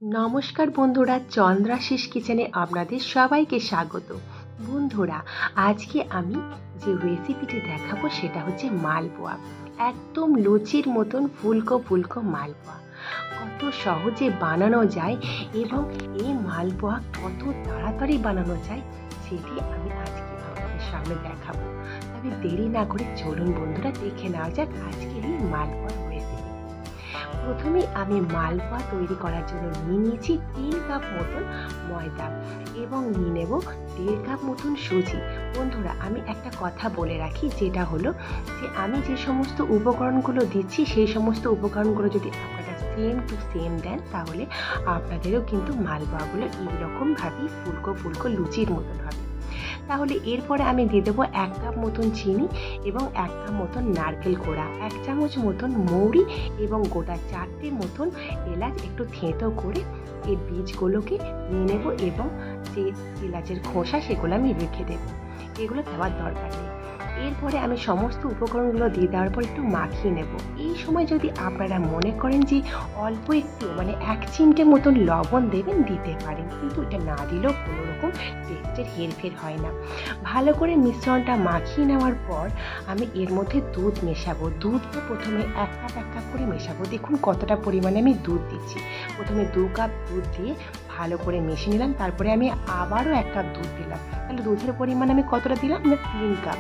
নমস্কার বন্ধুরা, চন্দ্রাশিস কিচেনে আপনাদের সবাইকে স্বাগত। বন্ধুরা, আজকে আমি যে রেসিপিটি দেখাবো সেটা হচ্ছে মালপোয়া। একদম লুচির মতন ফুলকো ফুলকো মালপোয়া কত সহজে বানানো যায় এবং এই মালপোয়া কত তাড়াতাড়ি বানানো যায় সেটি আমি আজকে আপনাদের সামনে দেখাবো। তবে দেরি না করে চলুন বন্ধুরা, দেখে নেওয়া যাক আজকের এই মালপোয়া রেসিপি। প্রথমে আমি মালপোয়া তৈরি করার জন্য নিয়ে নিয়েছি 3 কাপ মতন ময়দা এবং নিয়ে নেব 1.5 কাপ মতন সুজি। বন্ধুরা, আমি একটা কথা বলে রাখি, যেটা হলো যে আমি যে সমস্ত উপকরণগুলো দিচ্ছি সেই সমস্ত উপকরণগুলো যদি আপনারা সেম টু সেম দেন তাহলে আপনাদেরও কিন্তু মালপোয়াগুলো এইরকমভাবেই ফুলকো ফুলকো লুচির মতন হবে। তাহলে এরপরে আমি দিয়ে দেবো 1 কাপ মতন চিনি এবং 1 কাপ মতন নারকেল কোড়া, 1 চামচ মতন মৌরি এবং গোটা 4টে মতন এলাচ একটু থেঁতো করে এই বীজগুলোকে নিয়ে নেব এবং যে এলাচের খোসা সেগুলো আমি রেখে দেবো, এগুলো দেওয়ার দরকার নেই। এরপরে আমি সমস্ত উপকরণগুলো দিয়ে দেওয়ার পর একটু মাখিয়ে নেব। এই সময় যদি আপনারা মনে করেন যে অল্প একটু 1 চিমটে মতন লবণ দেবেন, দিতে পারেন, কিন্তু এটা না দিলেও কোনো রকম টেস্টের হেরফের হয় না। ভালো করে মিশ্রণটা মাখিয়ে নেওয়ার পর আমি এর মধ্যে দুধ মেশাবো। দুধটা প্রথমে 1 কাপ করে মেশাবো। দেখুন কতটা পরিমাণে আমি দুধ দিচ্ছি। প্রথমে 2 কাপ দুধ দিয়ে ভালো করে মিশিয়ে নিলাম, তারপরে আমি আবারও 1 কাপ দুধ দিলাম। তাহলে দুধের পরিমাণ আমি কতটা দিলাম না 3 কাপ।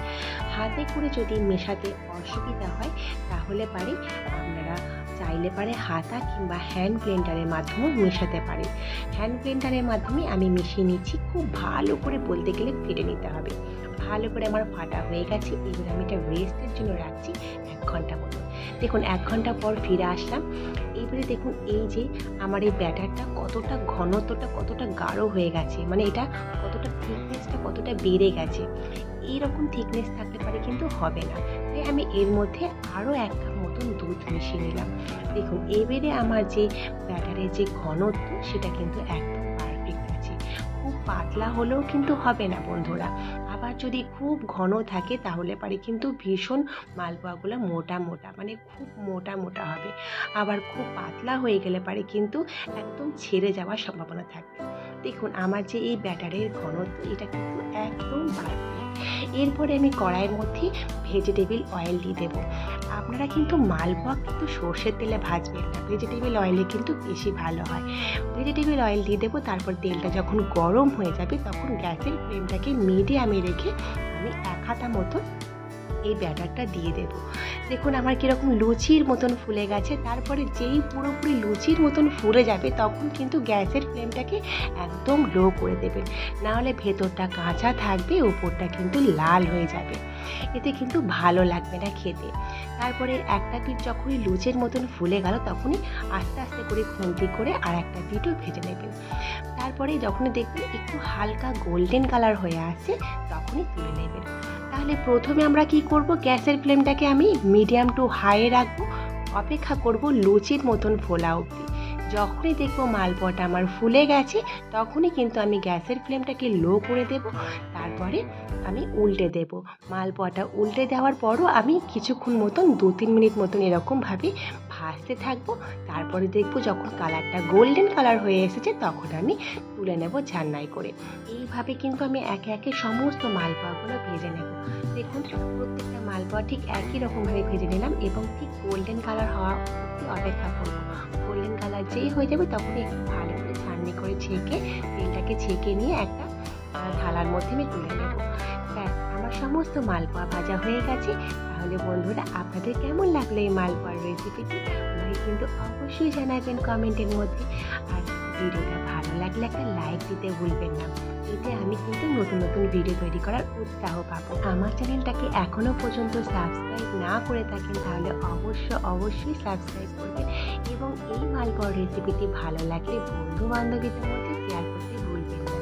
হাতে করে যদি মেশাতে অসুবিধা হয় তাহলে পারে আপনারা চাইলে পারে হাতা কিংবা হ্যান্ড ব্লেন্ডারের মাধ্যমেও মেশাতে পারে। হ্যান্ড ব্লেন্ডারের মাধ্যমে আমি মিশিয়ে নিচ্ছি। খুব ভালো করে বলতে গেলে ফেটে নিতে হবে। ভালো করে আমার ফাটা হয়ে গেছে। এবার আমি এটা রেস্টের জন্য রাখছি 1 ঘন্টা মতো। দেখুন 1 ঘন্টা পর ফিরে আসলাম। এইবারে দেখুন এই যে আমার এই ব্যাটারটা কতটা ঘনত্বটা কতটা গাঢ় হয়ে গেছে, মানে এটা কতটা থিকনেসটা কতটা বেড়ে গেছে। এইরকম থিকনেস থাকতে পারে কিন্তু হবে না, তাই আমি এর মধ্যে আরও 1 কাপ মতন দুধ মিশিয়ে নিলাম। দেখুন এবারে আমার যে ব্যাটারের যে ঘনত্ব সেটা কিন্তু একদম পারফেক্ট আছে। খুব পাতলা হলেও কিন্তু হবে না বন্ধুরা, আবার যদি খুব ঘন থাকে তাহলে পারে কিন্তু ভীষণ মালপোয়াগুলো মোটা মোটা, মানে খুব মোটা মোটা হবে। আবার খুব পাতলা হয়ে গেলে পারে কিন্তু একদম ছেড়ে যাওয়ার সম্ভাবনা থাকবে। দেখুন আমার যে এই ব্যাটারের ঘনত্ব এটা কিন্তু একদম পারফেক্ট। এরপরে আমি কড়াইয়ের মধ্যে ভেজিটেবিল অয়েল দিয়ে দেবো। আপনারা কিন্তু মালপোয়া কিন্তু সর্ষের তেলে ভাজবেন না, ভেজিটেবিল অয়েলে কিন্তু বেশি ভালো হয়। ভেজিটেবিল অয়েল দিয়ে দেবো। তারপর তেলটা যখন গরম হয়ে যাবে তখন গ্যাসের ফ্লেমটাকে মিডিয়ামে রেখে আমি 1 হাতা মতো এই ব্যাটারটা দিয়ে দেবো। দেখুন আমার কীরকম লুচির মতন ফুলে গেছে। তারপরে যেই পুরোপুরি লুচির মতন ফুলে যাবে তখন কিন্তু গ্যাসের ফ্লেমটাকে একদম লো করে দেবেন, নাহলে ভেতরটা কাঁচা থাকবে, উপরটা কিন্তু লাল হয়ে যাবে, এতে কিন্তু ভালো লাগবে না খেতে। তারপরে একটা পিঠ যখনই লুচির মতন ফুলে গেল তখনই আস্তে আস্তে করে খুন্তি করে আর একটা পিঠও ভেজে নেবেন। তারপরে যখনই দেখবেন একটু হালকা গোল্ডেন কালার হয়ে আসছে তখনই তুলে নেবেন। তাহলে প্রথমে আমরা কি করব, গ্যাসের ফ্লেমটাকে আমি মিডিয়াম টু হাইয়ে রাখবো, অপেক্ষা করব লুচির মতন ফোলা অবধি। যখনই দেখবো মালপোয়াটা আমার ফুলে গেছে তখনই কিন্তু আমি গ্যাসের ফ্লেমটাকে লো করে দেব। তারপরে আমি উল্টে দেব। মালপোয়াটা উল্টে দেওয়ার পরও আমি কিছুক্ষণ মতন 2-3 মিনিট মতন এরকমভাবে ভাজতে থাকবো। তারপরে দেখবো যখন কালারটা গোল্ডেন কালার হয়ে এসেছে তখন আমি তুলে নেব ছান্নাই করে। এইভাবে কিন্তু আমি একে একে সমস্ত মালপোয়াগুলো ভেজে নেব। দেখুন প্রত্যেকটা মালপোয়া ঠিক একই রকমভাবে ভেজে নিলাম এবং ঠিক গোল্ডেন কালার হওয়া অবধি অপেক্ষা করব। গোল্ডেন কালার যেই হয়ে যাবে তখনই একটু ভালো করে ছাঁকনি করে ছেঁকে তেলটাকে ছেঁকে নিয়ে একটা থালার মধ্যে আমি তুলে নেব। ব্যাস, আমার সমস্ত মালপোয়া ভাজা হয়ে গেছে। তাহলে বন্ধুরা, আপনাদের কেমন লাগলো এই মালপোয়ার রেসিপিটি আমাকে কিন্তু অবশ্যই জানাবেন কমেন্টের মধ্যে। আর ভিডিওটা ভালো লাগলে একটা লাইক দিতে ভুলবেন না, এতে আমি কিন্তু নতুন নতুন ভিডিও তৈরি করার উৎসাহ পাবো। আমার চ্যানেলটাকে এখনও পর্যন্ত সাবস্ক্রাইব না করে থাকেন তাহলে অবশ্যই সাবস্ক্রাইব করবেন এবং এই মালপোয়ার রেসিপিটি ভালো লাগলে বন্ধু বান্ধবীদের মধ্যে শেয়ার করতে ভুলবেন না।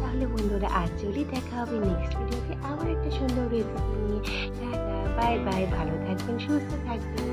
তাহলে বন্ধুরা, আজ চলি, দেখা হবে নেক্সট ভিডিওতে আবার একটা সুন্দর রেসিপি নিয়ে। টাটা, বাই বাই, ভালো থাকবেন, সুস্থ থাকবেন।